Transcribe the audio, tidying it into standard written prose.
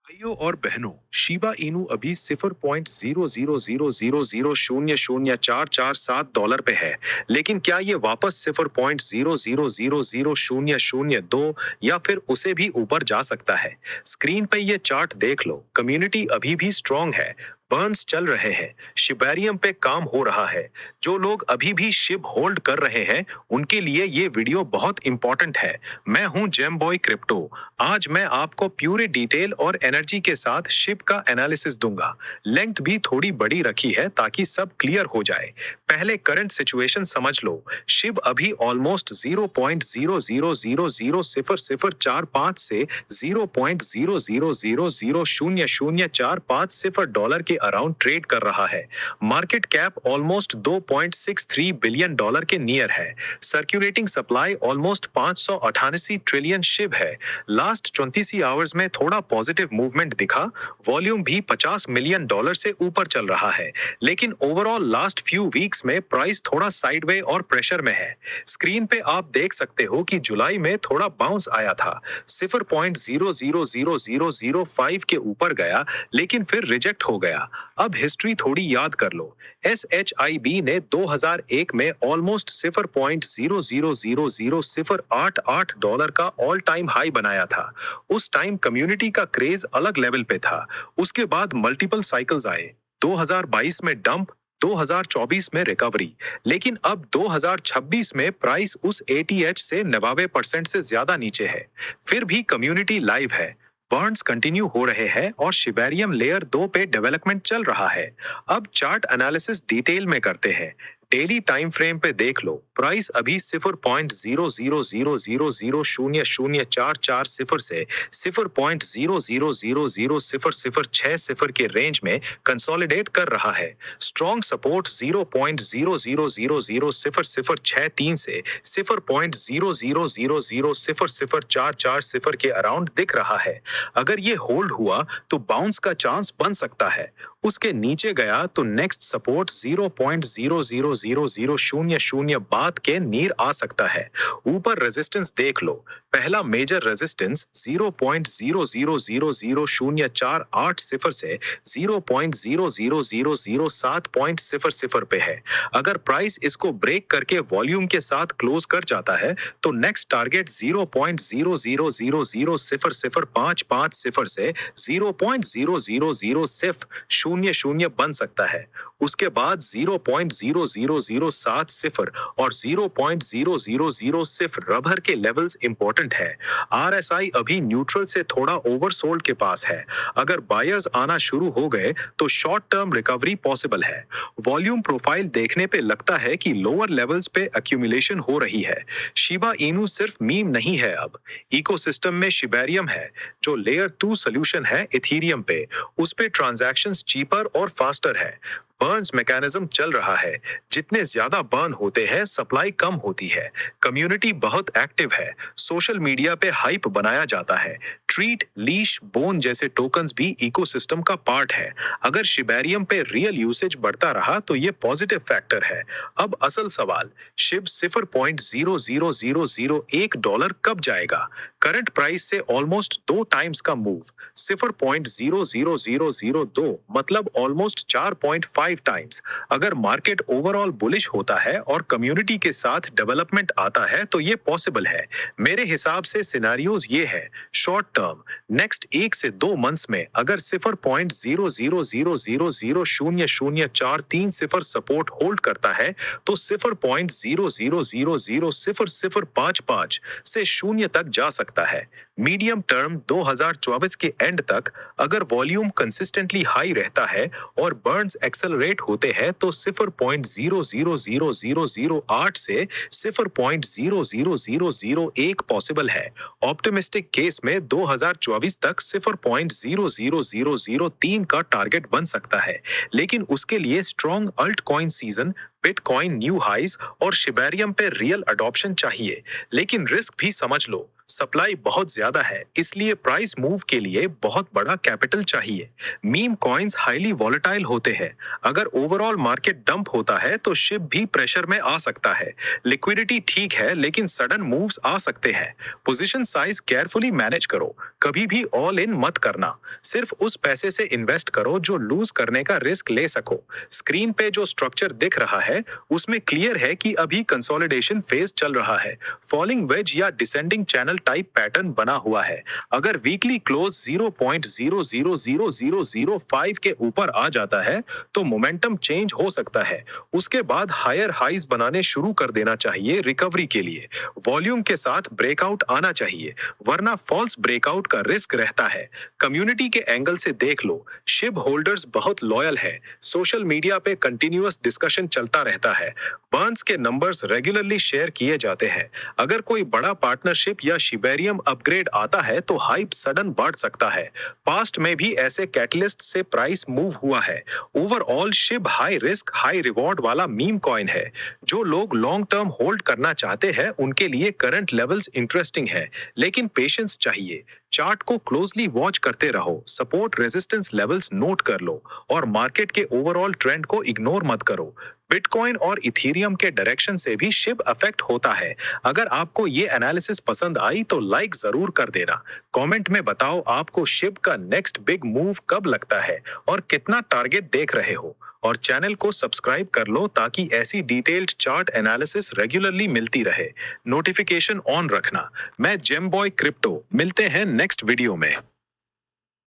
भाइयों और बहनों, शिबा इनू अभी 0.0000000447 पे है। लेकिन क्या ये वापस 0.00000002 या फिर उसे भी ऊपर जा सकता है? स्क्रीन पे ये चार्ट देख लो। कम्युनिटी अभी भी स्ट्रांग है। बर्न्स चल रहे हैं। शिबेरियम पे काम हो रहा है। जो लोग अभी भी शिब होल्ड कर रहे हैं, उनके लिए ये वीडियो बहुत इंपॉर्टेंट है। मैं हूं जेम बॉय क्रिप्टो। आज मैं आपको प्यूरे डिटेल और एनर्जी के साथ शिप का एनालिसिस दूंगा। लेंथ भी थोड़ी बड़ी रखी है ताकि सब क्लियर हो जाए। पहले करंट सिचुएशन समझ लो। शिप अभी ऑलमोस्ट 0.00000045 से 0.00000045 डॉलर के अराउंड ट्रेड कर रहा है। Market cap almost 2.63 billion dollar के नियर है। Circulating supply almost 588 trillion ship है। लास्ट 24 आवर्स में थोड़ा पॉजिटिव मूवमेंट दिखा। वॉल्यूम भी 50 मिलियन डॉलर से ऊपर चल रहा है। लेकिन ओवरऑल लास्ट फ्यू वीक्स में प्राइस थोड़ा साइडवे और प्रेशर में है। स्क्रीन पे आप देख सकते हो कि जुलाई में थोड़ा बाउंस आया था। 0.000005 के ऊपर गया, लेकिन फिर रिजेक्ट हो गया। अब हिस्ट्री थोड़ी याद कर लो। SHIB ने 2001 में ऑलमोस्ट 0.000088 डॉलर का ऑल टाइम हाई बनाया था। उस टाइम कम्युनिटी का क्रेज अलग लेवल पे था। उसके बाद मल्टीपल साइकिल्स आए। 2022 में डंप, 2024 में रिकवरी, लेकिन अब 2026 में प्राइस उस ATH से 99% से ज्यादा नीचे है। फिर भी कम्युनिटी लाइव है। बर्न्स कंटिन्यू हो रहे हैं और शिबेरियम लेयर 2 पे डेवलपमेंट चल रहा है। अब चार्ट एनालिसिस डिटेल में करते हैं। डेली टाइम फ्रेम पे देख लो। प्राइस अभी 0.00000044 से 0.00000060 के रेंज में कंसोलिडेट कर रहा है। स्ट्रॉन्ग सपोर्ट 0.00000063 से 0.00000044 के अराउंड दिख रहा है। अगर ये होल्ड हुआ तो बाउंस का चांस बन सकता है। उसके नीचे गया तो नेक्स्ट सपोर्ट 0.000000 बाद के नीर आ सकता है। ऊपर रेजिस्टेंस देख लो। पहला मेजर रेजिस्टेंस 0.00000480 से 0.00000700 पे है। अगर प्राइस इसको ब्रेक करके वॉल्यूम के साथ क्लोज कर जाता है तो नेक्स्ट टारगेट 0.00000055 से 0.000000 बन सकता है। उसके बाद 0.000070 और 0.0000 रबर के लेवल्स इंपॉर्टेंट है। RSI अभी न्यूट्रल से थोड़ा ओवरसोल्ड के पास है। अगर बायर्स आना शुरू हो गए तो शॉर्ट टर्म रिकवरी पॉसिबल है। वॉल्यूम प्रोफाइल देखने पे लगता है कि लोअर लेवल्स पे एक्यूमुलेशन हो रही है। शिबा इनू सिर्फ मीम नहीं है, अब इकोसिस्टम में शिबेरियम है जो लेयर 2 सोल्यूशन है इथीरियम पे। उस पे ट्रांजैक्शंस चीपर और फास्टर है। बर्न्स मैकेनिज्म चल रहा है। जितने ज्यादा बर्न होते हैं, सप्लाई कम होती है। कम्युनिटी बहुत एक्टिव है। सोशल मीडिया पे हाइप बनाया जाता है। ट्रीट, लीश, बोन जैसे टोकन्स भी इकोसिस्टम का पार्ट है। अगर शिबेरियम पे रियल यूसेज बढ़ता रहा तो ये पॉजिटिव फैक्टर है। अब असल सवाल, शिब 0.00001 डॉलर कब जाएगा? करंट प्राइस से ऑलमोस्ट 2 टाइम्स का मूव। 0.00002 मतलब ऑलमोस्ट 4.5 टाइम्स। अगर मार्केट ओवरऑल बुलिश होता है और कम्युनिटी के साथ डेवलपमेंट आता है तो ये पॉसिबल है। मेरे हिसाब से सिनेरियोज ये है। शॉर्ट टर्म, नेक्स्ट 1 से 2 मंथ्स में अगर 0.000000430 सपोर्ट होल्ड करता है तो 0.0000055 से 0 तक जा सकता है। मीडियम टर्म 2024 के एंड तक अगर वॉल्यूम कंसिस्टेंटली हाई रहता है और बर्न्स एक्सेलरेट होते हैं तो 0.0000008 से 0.00001 पॉसिबल है। ऑप्टिमिस्टिक केस में 2024 तक 0.00003 का टारगेट बन सकता है। लेकिन उसके लिए strong alt coin season, bitcoin new highs और शिबेरियम पे रियल अडॉप्शन चाहिए। लेकिन रिस्क भी समझ लो। सप्लाई बहुत ज्यादा है, इसलिए प्राइस मूव के लिए बहुत बड़ा कैपिटल चाहिए। मीम कॉइन्स हाईली वॉलेटाइल होते हैं। अगर ओवरऑल मार्केट डंप होता है तो शिप भी प्रेशर में आ सकता है। लिक्विडिटी ठीक है, लेकिन सडन मूव्स आ सकते हैं। पोजीशन साइज केयरफुली मैनेज करो। कभी भी ऑल इन मत करना। सिर्फ उस पैसे से इन्वेस्ट करो जो लूज करने का रिस्क ले सको। स्क्रीन पे जो स्ट्रक्चर दिख रहा है उसमें क्लियर है कि अभी कंसोलिडेशन फेज चल रहा है। फॉलिंग वेज या डिसेंडिंग चैनल टाइप पैटर्न बना हुआ है। अगर वीकली क्लोज 0.000005 के ऊपर आ जाता है तो मोमेंटम चेंज हो सकता है। उसके बाद हायर हाइज बनाने शुरू कर देना चाहिए रिकवरी के लिए। वॉल्यूम के साथ ब्रेकआउट आना चाहिए, वरना फॉल्स ब्रेकआउट का रिस्क रहता है। कम्युनिटी के एंगल से देख लो, शिप होल्डर्स बहुत लॉयल है। सोशल मीडिया पे कंटिन्यूअस डिस्कशन चलता रहता है। बर्न्स के नंबर्स रेगुलरली शेयर किए जाते हैं। अगर कोई बड़ा पार्टनरशिप या शिबेरियम अपग्रेड आता है तो हाइप सडन बढ़ सकता है। पास्ट में भी ऐसे कैटलिस्ट से प्राइस मूव हुआ है। Overall Shiv high risk high reward वाला मीम कॉइन है। जो लोग लॉन्ग टर्म होल्ड करना चाहते हैं उनके लिए करंट लेवल्स इंटरेस्टिंग है, लेकिन पेशेंस चाहिए। चार्ट को क्लोजली वॉच करते रहो, सपोर्ट रेजिस्टेंस लेवल्स नोट कर लो और मार्केट के ओवरऑल ट्रेंड को इग्नोर मत करो। बिटकॉइन और इथेरियम के डायरेक्शन से भी शिप अफेक्ट होता है। अगर आपको ये एनालिसिस पसंद आई तो लाइक जरूर कर देना। कमेंट में बताओ आपको शिप का नेक्स्ट बिग मूव कब लगता है और कितना टारगेट देख रहे हो। और चैनल को सब्सक्राइब कर लो ताकि ऐसी डिटेल्ड चार्ट एनालिसिस रेगुलरली मिलती रहे। नोटिफिकेशन ऑन रखना। मैं जेम बॉय क्रिप्टो, मिलते हैं नेक्स्ट वीडियो में।